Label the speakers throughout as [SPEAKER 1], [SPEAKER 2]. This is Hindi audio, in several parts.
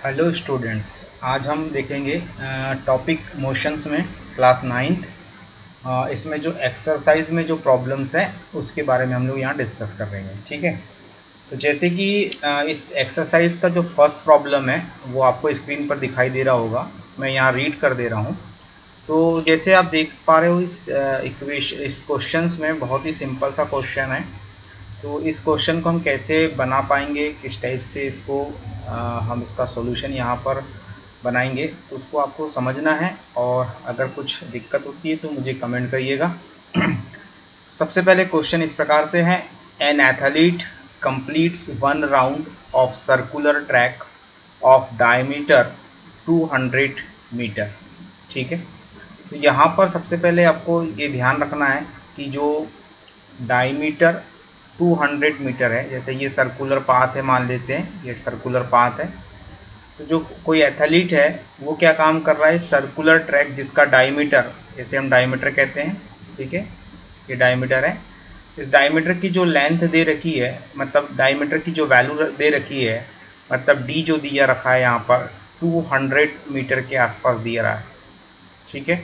[SPEAKER 1] Hello students. आज हम देखेंगे टॉपिक मोशंस में क्लास 9th। इसमें जो एक्सरसाइज में जो प्रॉब्लम्स हैं उसके बारे में हम लोग यहाँ डिस्कस कर रहे हैं। ठीक है, तो जैसे कि इस एक्सरसाइज का जो फर्स्ट प्रॉब्लम है वो आपको स्क्रीन पर दिखाई दे रहा होगा। मैं यहाँ रीड कर दे रहा हूँ। तो जैसे आप देख पा रहे हो इस क्वेश्चंस में बहुत ही सिंपल सा क्वेश्चन है। तो इस क्वेश्चन को हम कैसे बना पाएंगे, किस टाइप से इसको हम इसका सॉल्यूशन यहाँ पर बनाएंगे, तो उसको आपको समझना है। और अगर कुछ दिक्कत होती है तो मुझे कमेंट करिएगा। सबसे पहले क्वेश्चन इस प्रकार से है, an athlete completes one round of circular track of diameter 200 metre. ठीक है, तो यहाँ पर सबसे पहले आपको ये ध्यान रखना है कि जो डायमीटर 200 मीटर है, जैसे ये सर्कुलर पाथ है, मान लेते हैं ये सर्कुलर पाथ है। तो जो कोई एथलीट है वो क्या काम कर रहा है, सर्कुलर ट्रैक जिसका डायमीटर, जैसे हम डायमीटर कहते हैं, ठीक है, ये डायमीटर है। इस डायमीटर की जो लेंथ दे रखी है, मतलब डायमीटर की जो वैल्यू दे रखी है, मतलब डी जो दिया रखा है यहाँ पर 200 मीटर के आसपास दिया रहा है। ठीक है,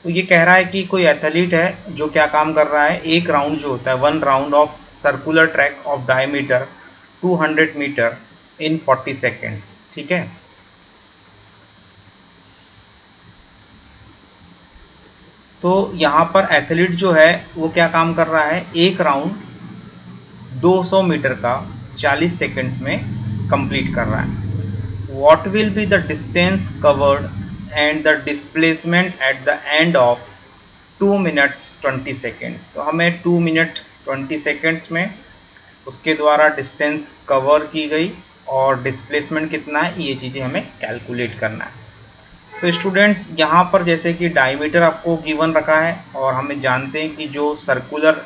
[SPEAKER 1] तो ये कह रहा है कि कोई एथलीट है जो क्या काम कर रहा है, एक राउंड जो होता है, one round of circular track of diameter 200 metre in 40 seconds. ठीक है, तो यहाँ पर एथलीट जो है वो क्या काम कर रहा है, एक राउंड 200 मीटर का 40 सेकेंड्स में कंप्लीट कर रहा है। What will be the distance covered and the displacement at the end of 2 minutes 20 seconds? तो हमें 2 मिनट 20 सेकेंड्स में उसके द्वारा डिस्टेंस कवर की गई और डिस्प्लेसमेंट कितना है, ये चीज़ें हमें कैलकुलेट करना है। तो स्टूडेंट्स यहाँ पर जैसे कि डायमीटर आपको गिवन रखा है और हमें जानते हैं कि जो सर्कुलर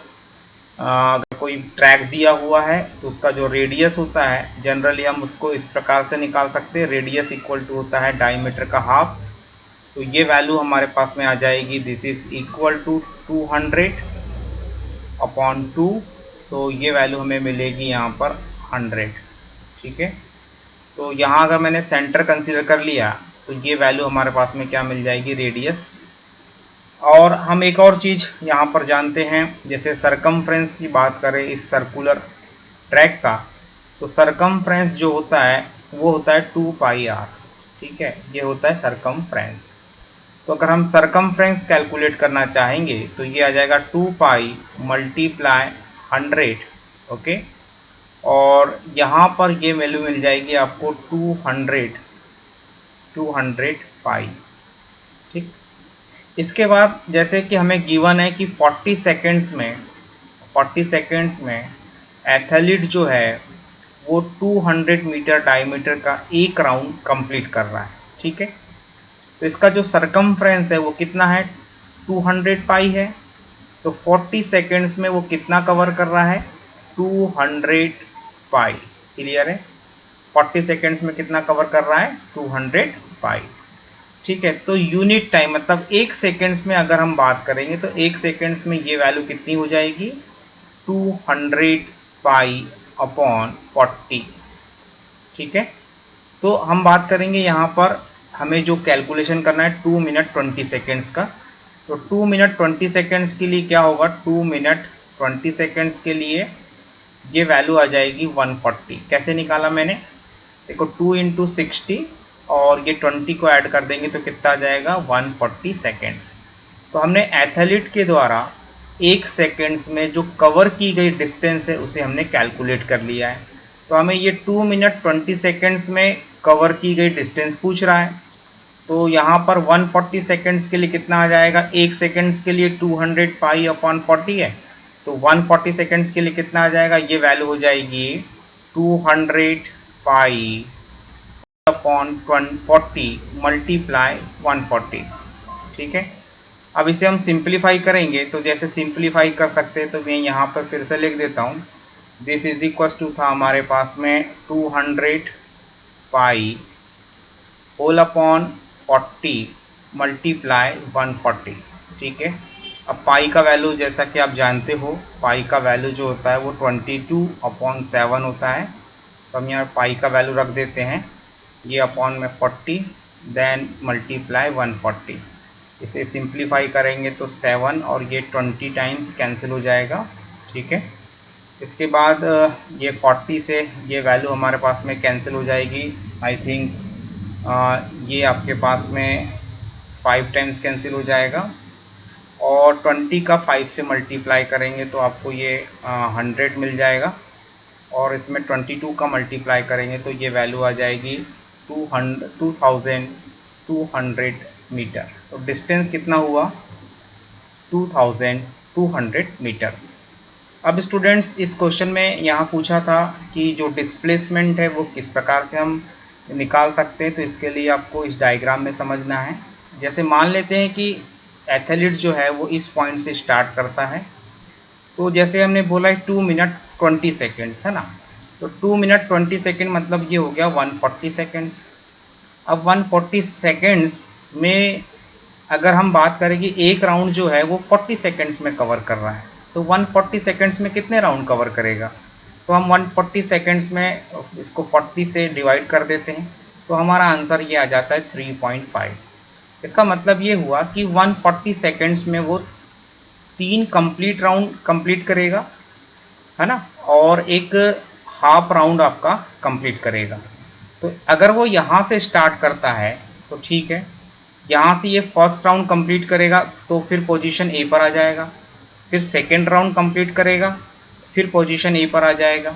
[SPEAKER 1] अगर कोई ट्रैक दिया हुआ है तो उसका जो रेडियस होता है, जनरली हम उसको इस प्रकार से निकाल सकते हैं, रेडियस इक्वल टू होता है डायमीटर का हाफ। तो ये वैल्यू हमारे पास में आ जाएगी, this is equal to 200 upon 2। So ये वैल्यू हमें मिलेगी यहाँ पर 100। ठीक है, तो यहाँ अगर मैंने सेंटर कंसीडर कर लिया तो ये वैल्यू हमारे पास में क्या मिल जाएगी, रेडियस। और हम एक और चीज़ यहाँ पर जानते हैं, जैसे सरकमफ्रेंस की बात करें इस सर्कुलर ट्रैक का, तो सरकमफ्रेंस जो होता है वो होता है 2πr। ठीक है, ये होता है सरकमफ्रेंस। तो अगर हम सरकमफ्रेंस कैलकुलेट करना चाहेंगे तो ये आ जाएगा 2π मल्टीप्लाई 100। ओके, और यहाँ पर ये वैल्यू मिल जाएगी आपको 200 पाई। ठीक, इसके बाद जैसे कि हमें गिवन है कि 40 सेकेंड्स में एथलीट जो है वो 200 मीटर डायमीटर का एक राउंड कंप्लीट कर रहा है। ठीक है, तो इसका जो सरकमफ्रेंस है वो कितना है, 200 पाई है। तो 40 सेकेंड्स में वो कितना कवर कर रहा है, 200 पाई। क्लियर है, 40 सेकेंड्स में कितना कवर कर रहा है, 200 पाई। ठीक है, तो यूनिट टाइम मतलब एक सेकेंड्स में अगर हम बात करेंगे तो एक सेकेंड्स में ये वैल्यू कितनी हो जाएगी, 200 पाई अपॉन 40। ठीक है, तो हम बात करेंगे यहाँ पर हमें जो कैलकुलेशन करना है 2 मिनट 20 सेकेंड्स का। तो 2 मिनट 20 सेकेंड्स के लिए क्या होगा, 2 मिनट 20 सेकेंड्स के लिए ये वैल्यू आ जाएगी 140। कैसे निकाला मैंने, देखो 2 इंटू 60 और ये 20 को ऐड कर देंगे तो कितना आ जाएगा, 140 सेकेंड्स। तो हमने एथलीट के द्वारा एक सेकेंड्स में जो कवर की गई डिस्टेंस है उसे हमने कैलकुलेट कर लिया है। तो हमें ये 2 मिनट 20 सेकेंड्स में कवर की गई डिस्टेंस पूछ रहा है। तो यहाँ पर 140 सेकेंड्स के लिए कितना आ जाएगा, एक सेकेंड्स के लिए 200 पाई अपॉन 40 है। तो 140 सेकेंड्स के लिए कितना आ जाएगा, ये वैल्यू हो जाएगी 200 पाई अपॉन 40 मल्टीप्लाई 140। ठीक है, अब इसे हम सिंप्लीफाई करेंगे तो जैसे सिंप्लीफाई कर सकते हैं तो मैं यहाँ पर फिर से लिख देता हूँ, दिस इज इक्वल टू था हमारे पास में 200 पाई होल अपॉन 40 मल्टीप्लाई 140। ठीक है, अब पाई का वैल्यू जैसा कि आप जानते हो, पाई का वैल्यू जो होता है वो 22/7 होता है। तो हम यहाँ पाई का वैल्यू रख देते हैं ये अपॉन में 40, देन मल्टीप्लाई 140। इसे सिंप्लीफाई करेंगे तो 7 और ये 20 टाइम्स कैंसिल हो जाएगा, ठीक है। इसके बाद ये 40 से ये वैल्यू हमारे पास में कैंसिल हो जाएगी। आई थिंक ये आपके पास में 5 टाइम्स कैंसिल हो जाएगा, और 20 का 5 से मल्टीप्लाई करेंगे तो आपको ये 100 मिल जाएगा, और इसमें 22 का मल्टीप्लाई करेंगे तो ये वैल्यू आ जाएगी 2200 मीटर। तो डिस्टेंस कितना हुआ? 2200 मीटर्स। अब स्टूडेंट्स, इस क्वेश्चन में यहाँ पूछा था कि जो डिस्प्लेसमेंट है वो किस प्रकार से हम निकाल सकते हैं, तो इसके लिए आपको इस डायग्राम में समझना है। जैसे मान लेते हैं कि एथलीट जो है वो इस पॉइंट से स्टार्ट करता है, तो जैसे हमने बोला है 2 मिनट 20 सेकेंड्स है ना, तो 2 मिनट 20 सेकेंड मतलब ये हो गया 140 सेकेंड्स। अब 140 सेकेंड्स में अगर हम बात करें कि एक राउंड जो है वो 40 सेकेंड्स में कवर कर रहा है, तो 140 सेकेंड्स में कितने राउंड कवर करेगा? तो हम 140 सेकेंड्स में इसको 40 से डिवाइड कर देते हैं, तो हमारा आंसर ये आ जाता है 3.5। इसका मतलब ये हुआ कि 140 सेकेंड्स में वो 3 कंप्लीट राउंड कंप्लीट करेगा, है ना, और एक हाफ राउंड आपका कंप्लीट करेगा। तो अगर वो यहाँ से स्टार्ट करता है तो ठीक है, यहाँ से ये फर्स्ट राउंड कंप्लीट करेगा तो फिर पोजीशन ए पर आ जाएगा, फिर सेकेंड राउंड कंप्लीट करेगा फिर पोजीशन ए पर आ जाएगा,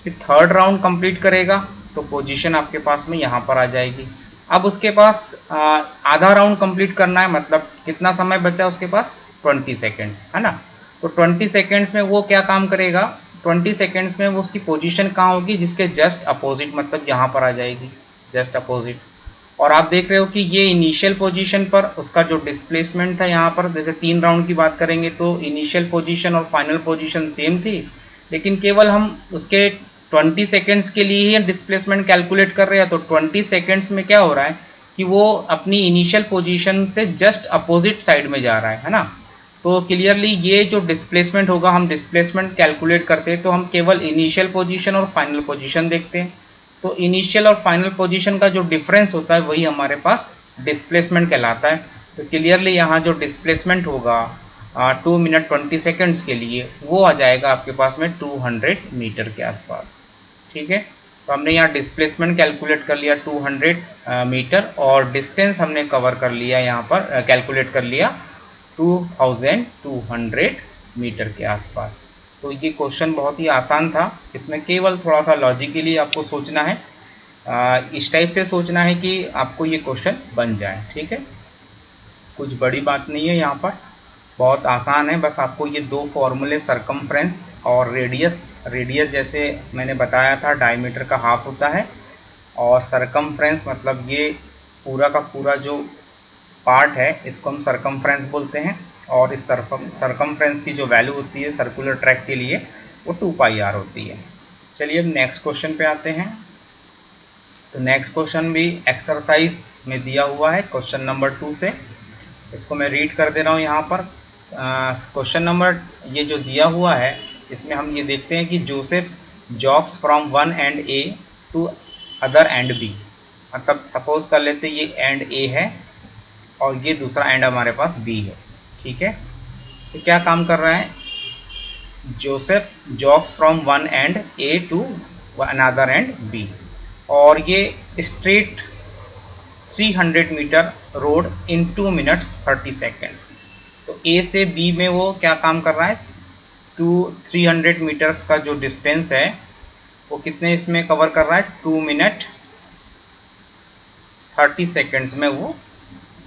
[SPEAKER 1] फिर थर्ड राउंड कंप्लीट करेगा तो पोजीशन आपके पास में यहाँ पर आ जाएगी। अब उसके पास आधा राउंड कंप्लीट करना है, मतलब कितना समय बचा उसके पास? 20 सेकेंड्स, है ना। तो 20 सेकेंड्स में वो क्या काम करेगा? 20 सेकेंड्स में वो उसकी पोजीशन कहाँ होगी? जिसके जस्ट अपोजिट, मतलब यहाँ पर आ जाएगी, जस्ट अपोजिट। और आप देख रहे हो कि ये इनिशियल पोजीशन पर उसका जो डिस्प्लेसमेंट था, यहाँ पर जैसे 3 राउंड की बात करेंगे तो इनिशियल पोजीशन और फाइनल पोजीशन सेम थी, लेकिन केवल हम उसके 20 सेकेंड्स के लिए ही डिस्प्लेसमेंट कैलकुलेट कर रहे हैं। तो 20 सेकेंड्स में क्या हो रहा है कि वो अपनी इनिशियल पोजीशन से जस्ट अपोजिट साइड में जा रहा है ना। तो क्लियरली ये जो डिस्प्लेसमेंट होगा, हम डिस्प्लेसमेंट कैलकुलेट करते हैं तो हम केवल इनिशियल पोजीशन और फाइनल पोजीशन देखते हैं। तो इनिशियल और फाइनल पोजीशन का जो डिफरेंस होता है वही हमारे पास डिस्प्लेसमेंट कहलाता है। तो क्लियरली यहाँ जो डिस्प्लेसमेंट होगा 2 मिनट 20 सेकेंड्स के लिए वो आ जाएगा आपके पास में 200 मीटर के आसपास, ठीक है। तो हमने यहाँ डिस्प्लेसमेंट कैलकुलेट कर लिया 200 मीटर, और डिस्टेंस हमने कवर कर लिया, यहाँ पर कैलकुलेट कर लिया 2200 मीटर के आसपास। तो ये क्वेश्चन बहुत ही आसान था, इसमें केवल थोड़ा सा लॉजिकली आपको सोचना है, इस टाइप से सोचना है कि आपको ये क्वेश्चन बन जाए, ठीक है। कुछ बड़ी बात नहीं है यहाँ पर, बहुत आसान है। बस आपको ये 2 फॉर्मूले सरकमफ्रेंस और रेडियस जैसे मैंने बताया था डायमीटर का हाफ होता है, और सरकमफ्रेंस मतलब ये पूरा का पूरा जो पार्ट है इसको हम सरकमफ्रेंस बोलते हैं, और इस सरकमफ्रेंस की जो वैल्यू होती है सर्कुलर ट्रैक के लिए वो 2πr होती है। चलिए अब नेक्स्ट क्वेश्चन पे आते हैं। तो नेक्स्ट क्वेश्चन भी एक्सरसाइज में दिया हुआ है, क्वेश्चन नंबर 2 से। इसको मैं रीड कर दे रहा हूँ यहाँ पर। क्वेश्चन नंबर ये जो दिया हुआ है इसमें हम ये देखते हैं कि Joseph jogs from one end A to other end B. मतलब सपोज कर लेते ये एंड ए है और ये दूसरा एंड हमारे पास बी है, ठीक है। तो क्या काम कर रहा है? Joseph jogs from one end A to another end B, और ये straight 300 metre road in 2 minutes 30 seconds. तो ए से बी में वो क्या काम कर रहा है? 300 मीटर्स का जो डिस्टेंस है वो कितने इसमें कवर कर रहा है? 2 मिनट 30 सेकेंड्स में वो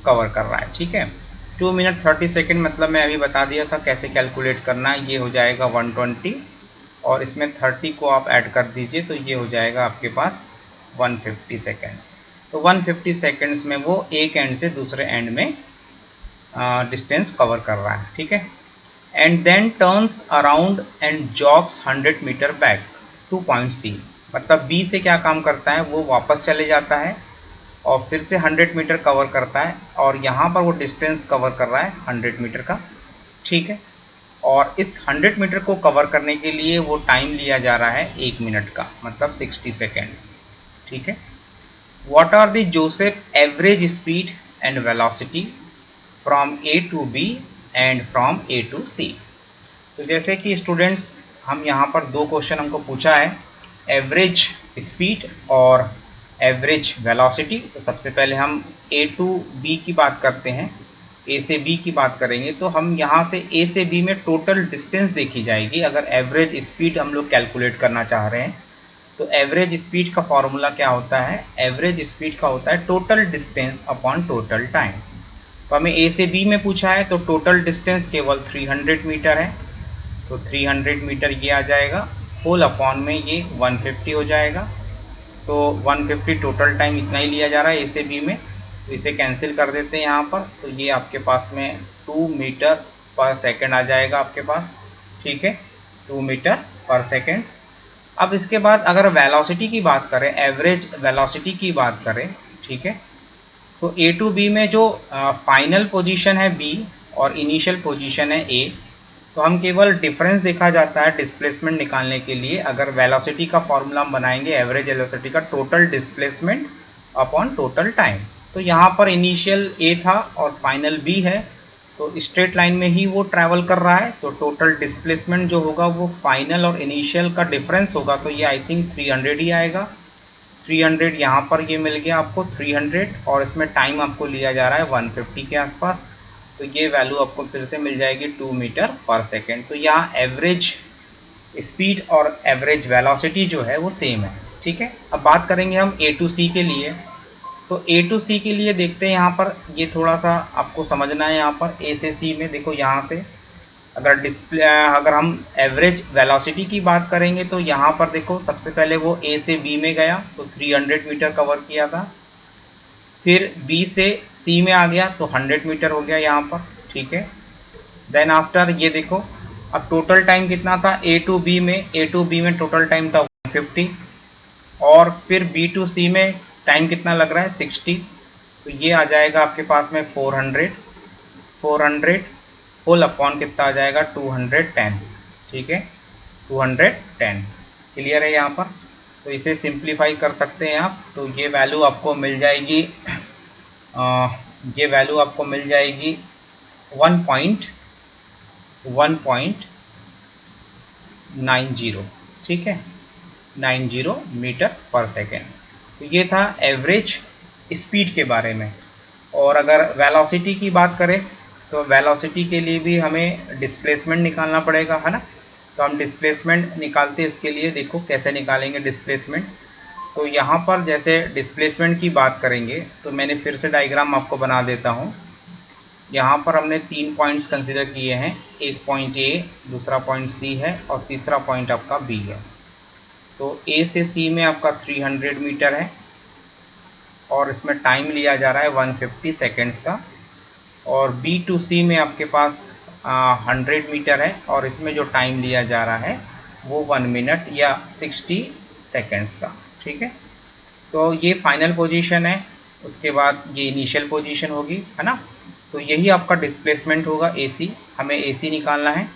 [SPEAKER 1] कवर कर रहा है, ठीक है। 2 मिनट 30 सेकेंड मतलब मैं अभी बता दिया था कैसे कैलकुलेट करना है। ये हो जाएगा 120 और इसमें 30 को आप ऐड कर दीजिए तो ये हो जाएगा आपके पास 150 सेकेंड्स। तो 150 सेकेंड्स में वो एक एंड से दूसरे एंड में डिस्टेंस कवर कर रहा है, ठीक है। And then turns around and jogs 100 metre back to point C. मतलब बी से क्या काम करता है? वो वापस चले जाता है और फिर से 100 मीटर कवर करता है, और यहाँ पर वो डिस्टेंस कवर कर रहा है 100 मीटर का, ठीक है। और इस 100 मीटर को कवर करने के लिए वो टाइम लिया जा रहा है 1 मिनट का, मतलब 60 सेकेंड्स, ठीक है। What are the Joseph average speed and velocity from A to B and from A to C. तो जैसे कि स्टूडेंट्स हम यहाँ पर दो क्वेश्चन हमको पूछा है, एवरेज स्पीड और एवरेज वेलोसिटी। तो सबसे पहले हम ए टू बी की बात करते हैं, ए से बी की बात करेंगे। तो हम यहाँ से ए से बी में टोटल डिस्टेंस देखी जाएगी अगर एवरेज स्पीड हम लोग कैलकुलेट करना चाह रहे हैं। तो एवरेज स्पीड का फॉर्मूला क्या होता है, एवरेज स्पीड का होता है total distance upon total time. तो हमें ए से बी में पूछा है तो टोटल डिस्टेंस केवल 300 मीटर है, तो 300 मीटर ये आ जाएगा, होल अपॉन में ये 150 हो जाएगा। तो 150 टोटल टाइम इतना ही लिया जा रहा है ए से बी में, तो इसे कैंसिल कर देते हैं यहाँ पर। तो ये आपके पास में 2 मीटर पर सेकंड आ जाएगा आपके पास, ठीक है, 2 मीटर पर सेकंड। अब इसके बाद अगर वेलोसिटी की बात करें, एवरेज वेलोसिटी की बात करें, ठीक है, तो ए टू बी में जो फाइनल पोजीशन है बी और इनिशियल पोजीशन है ए, तो हम केवल डिफरेंस देखा जाता है डिस्प्लेसमेंट निकालने के लिए। अगर वेलोसिटी का फॉर्मूला हम बनाएंगे एवरेज वेलोसिटी का, total displacement upon total time. तो यहाँ पर इनिशियल ए था और फाइनल बी है, तो स्ट्रेट लाइन में ही वो ट्रैवल कर रहा है, तो टोटल डिस्प्लेसमेंट जो होगा वो फाइनल और इनिशियल का डिफरेंस होगा। तो ये आई थिंक 300 ही आएगा। 300 यहाँ पर ये मिल गया आपको 300, और इसमें टाइम आपको लिया जा रहा है 150 के आसपास। तो ये वैल्यू आपको फिर से मिल जाएगी 2 मीटर पर सेकेंड। तो यहाँ एवरेज स्पीड और एवरेज वेलोसिटी जो है वो सेम है, ठीक है। अब बात करेंगे हम ए टू सी के लिए। तो ए टू सी के लिए देखते हैं, यहाँ पर ये थोड़ा सा आपको समझना है। यहाँ पर ए से सी में देखो, यहाँ से अगर हम एवरेज वेलोसिटी की बात करेंगे तो यहाँ पर देखो सबसे पहले वो ए से बी में गया तो 300 मीटर कवर किया था, फिर बी से सी में आ गया तो 100 मीटर हो गया यहाँ पर, ठीक है। देन आफ्टर ये देखो, अब टोटल टाइम कितना था ए टू बी में टोटल टाइम था 150, और फिर बी टू सी में टाइम कितना लग रहा है 60। तो ये आ जाएगा आपके पास में 400 होल अपॉन कितना आ जाएगा 210, ठीक है, 210। क्लियर है यहाँ पर। तो इसे सिंप्लीफाई कर सकते हैं आप। तो ये वैल्यू आपको मिल जाएगी, ये वैल्यू आपको मिल जाएगी 1.90, ठीक है, 90 मीटर पर सेकेंड। तो ये था एवरेज स्पीड के बारे में। और अगर वेलोसिटी की बात करें तो वेलोसिटी के लिए भी हमें डिस्प्लेसमेंट निकालना पड़ेगा, है ना। तो हम डिस्प्लेसमेंट निकालते हैं, इसके लिए देखो कैसे निकालेंगे डिस्प्लेसमेंट। तो यहाँ पर जैसे डिस्प्लेसमेंट की बात करेंगे तो मैंने फिर से डायग्राम आपको बना देता हूँ। यहाँ पर हमने 3 पॉइंट्स कंसिडर किए हैं, एक पॉइंट ए, दूसरा पॉइंट सी है और तीसरा पॉइंट आपका बी है। तो ए से सी में आपका 300 मीटर है और इसमें टाइम लिया जा रहा है 150 सेकेंड्स का, और बी टू सी में आपके पास 100 मीटर है और इसमें जो टाइम लिया जा रहा है वो 1 मिनट या 60 सेकेंड्स का, ठीक है। तो ये फाइनल पोजीशन है, उसके बाद ये इनिशियल पोजीशन होगी, है ना। तो यही आपका डिस्प्लेसमेंट होगा AC, हमें AC निकालना है।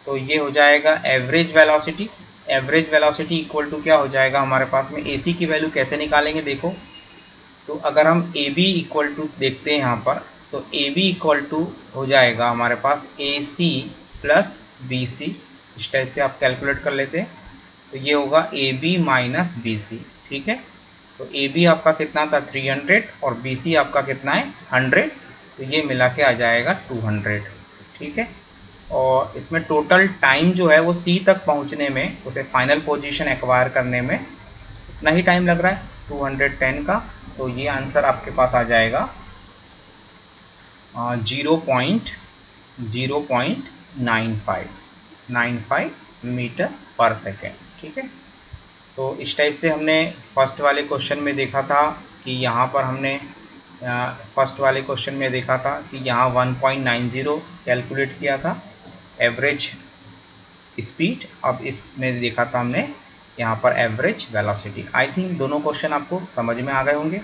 [SPEAKER 1] तो ये हो जाएगा average velocity. Average velocity equal to क्या हो जाएगा हमारे पास में, AC की वैल्यू कैसे निकालेंगे देखो। तो अगर हम AB इक्वल टू देखते हैं यहाँ पर, तो AB इक्वल टू हो जाएगा हमारे पास AC प्लस BC। इस टाइप से आप कैलकुलेट कर लेते हैं। तो ये होगा AB माइनस BC, ठीक है। तो AB आपका कितना था 300 और BC आपका कितना है 100, तो ये मिला के आ जाएगा 200, ठीक है। और इसमें टोटल टाइम जो है वो C तक पहुंचने में, उसे फाइनल पोजीशन एक्वायर करने में इतना ही टाइम लग रहा है 210 का। तो ये आंसर आपके पास आ जाएगा 0.95 मीटर पर सेकेंड, ठीक है। तो इस टाइप से हमने फर्स्ट वाले क्वेश्चन में देखा था कि यहाँ पर हमने फर्स्ट वाले क्वेश्चन में देखा था कि यहाँ 1.90 कैलकुलेट किया था एवरेज स्पीड। अब इसमें देखा था हमने यहाँ पर एवरेज वेलोसिटी। आई थिंक दोनों क्वेश्चन आपको समझ में आ गए होंगे।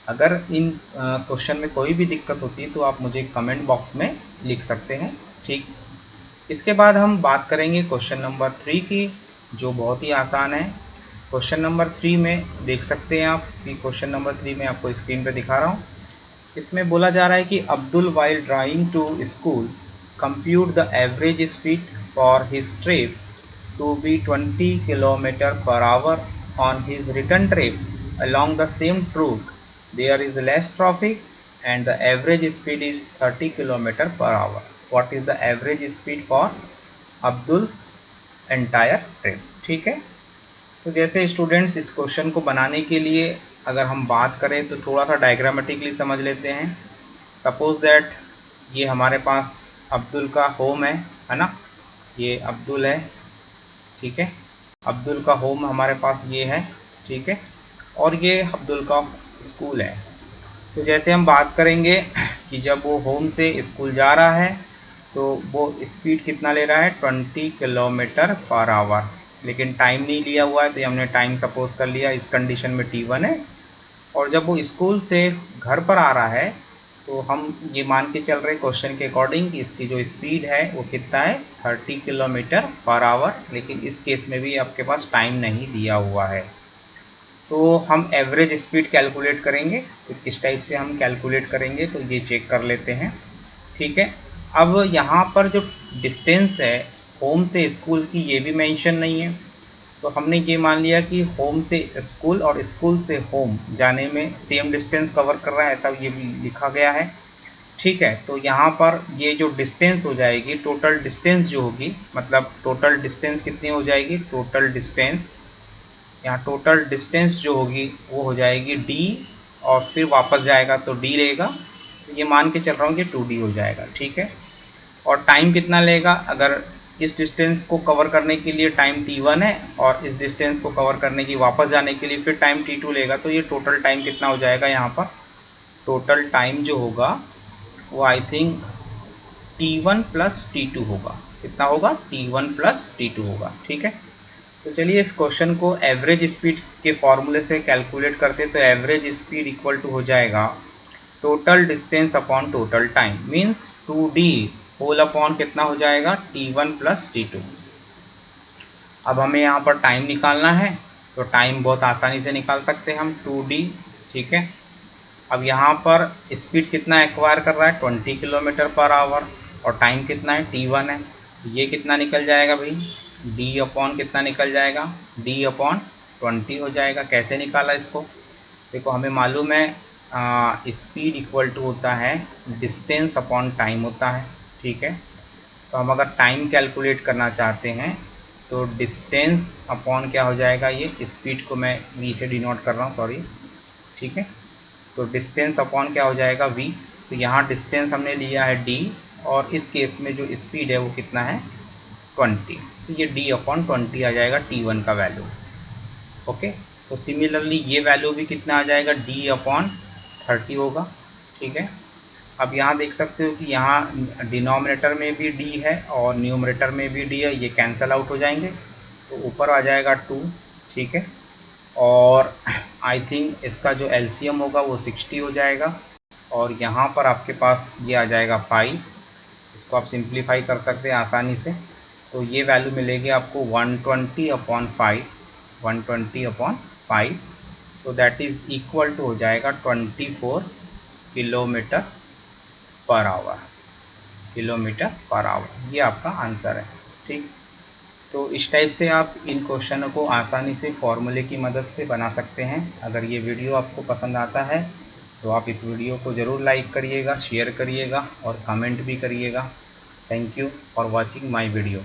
[SPEAKER 1] अगर इन क्वेश्चन में कोई भी दिक्कत होती है तो आप मुझे कमेंट बॉक्स में लिख सकते हैं, ठीक। इसके बाद हम बात करेंगे क्वेश्चन नंबर 3 की, जो बहुत ही आसान है। क्वेश्चन नंबर 3 में देख सकते हैं आप कि क्वेश्चन नंबर 3 में आपको स्क्रीन पे दिखा रहा हूँ। इसमें बोला जा रहा है कि Abdul while driving to school compute the average speed for his trip to be 20 km per hour on his return trip along the same route. There is less traffic and the average speed is 30 km per hour. What is the average speed for Abdul's entire trip? ठीक है, तो जैसे स्टूडेंट्स इस क्वेश्चन को बनाने के लिए अगर हम बात करें तो थोड़ा सा डायग्रामेटिकली समझ लेते हैं। सपोज दैट ये हमारे पास अब्दुल का होम है ना, ये अब्दुल है, ठीक है। अब्दुल का होम हमारे पास ये है, ठीक है, और ये अब्दुल का स्कूल है। तो जैसे हम बात करेंगे कि जब वो होम से स्कूल जा रहा है तो वो स्पीड कितना ले रहा है 20 किलोमीटर पर आवर, लेकिन टाइम नहीं लिया हुआ है तो हमने टाइम सपोज कर लिया, इस कंडीशन में t1 है। और जब वो स्कूल से घर पर आ रहा है तो हम ये मान के चल रहे क्वेश्चन के अकॉर्डिंग कि इसकी जो स्पीड है वो कितना है 30 किलोमीटर पर आवर, लेकिन इस केस में भी आपके पास टाइम नहीं दिया हुआ है। तो हम एवरेज स्पीड कैलकुलेट करेंगे, तो किस टाइप से हम कैलकुलेट करेंगे तो ये चेक कर लेते हैं, ठीक है। अब यहाँ पर जो डिस्टेंस है होम से स्कूल की ये भी मेंशन नहीं है, तो हमने ये मान लिया कि होम से स्कूल और स्कूल से होम जाने में सेम डिस्टेंस कवर कर रहा है, ऐसा ये भी लिखा गया है, ठीक है। तो यहाँ पर ये जो डिस्टेंस हो जाएगी, टोटल डिस्टेंस जो होगी, मतलब टोटल डिस्टेंस कितनी हो जाएगी, टोटल डिस्टेंस, यहाँ टोटल डिस्टेंस जो होगी वो हो जाएगी d, और फिर वापस जाएगा तो d लेगा, तो ये मान के चल रहा हूँ कि 2d हो जाएगा, ठीक है। और टाइम कितना लेगा, अगर इस डिस्टेंस को कवर करने के लिए टाइम t1 है और इस डिस्टेंस को कवर करने की वापस जाने के लिए फिर टाइम t2 लेगा, तो ये टोटल टाइम कितना हो जाएगा, यहाँ पर टोटल टाइम जो होगा वो I think t1 plus t2 होगा। कितना होगा, t1 प्लस t2 होगा, ठीक है। तो चलिए इस क्वेश्चन को एवरेज स्पीड के फॉर्मूले से कैलकुलेट करते, तो एवरेज स्पीड इक्वल टू हो जाएगा total distance upon total time, means 2d whole upon कितना हो जाएगा t1 प्लस t2। अब हमें यहाँ पर टाइम निकालना है, तो टाइम बहुत आसानी से निकाल सकते हैं हम 2d, ठीक है। अब यहाँ पर स्पीड कितना एक्वायर कर रहा है 20 किलोमीटर पर आवर, और टाइम कितना है t1 है, ये कितना निकल जाएगा भाई, d अपॉन कितना निकल जाएगा, d अपॉन 20 हो जाएगा। कैसे निकाला इसको, देखो हमें मालूम है स्पीड इक्वल टू होता है डिस्टेंस अपॉन टाइम होता है, ठीक है। तो हम अगर टाइम कैलकुलेट करना चाहते हैं तो डिस्टेंस अपॉन क्या हो जाएगा, ये स्पीड को मैं v से डिनोट कर रहा हूँ, सॉरी, ठीक है। तो डिस्टेंस अपॉन क्या हो जाएगा v, तो यहाँ डिस्टेंस हमने लिया है d, और इस केस में जो स्पीड है वो कितना है 20, तो ये d अपॉन 20 आ जाएगा t1 का वैल्यू, ओके। तो सिमिलरली ये वैल्यू भी कितना आ जाएगा, d अपॉन 30 होगा, ठीक है। अब यहाँ देख सकते हो कि यहाँ डिनोमिनेटर में भी d है और न्यूमरेटर में भी d है, ये कैंसिल आउट हो जाएंगे, तो ऊपर आ जाएगा 2, ठीक है। और आई थिंक इसका जो एलसीएम होगा वो 60 हो जाएगा, और यहाँ पर आपके पास ये आ जाएगा 5, इसको आप सिंप्लीफाई कर सकते हैं आसानी से, तो ये वैल्यू मिलेगी आपको 120 अपॉन 5, 120 अपॉन 5, तो दैट इज़ इक्वल टू हो जाएगा 24 kilometre per hour, kilometre per hour, ये आपका आंसर है, ठीक। तो इस टाइप से आप इन क्वेश्चनों को आसानी से फॉर्मूले की मदद से बना सकते हैं। अगर ये वीडियो आपको पसंद आता है तो आप इस वीडियो को ज़रूर लाइक करिएगा, शेयर करिएगा और कमेंट भी करिएगा। Thank you for watching my video.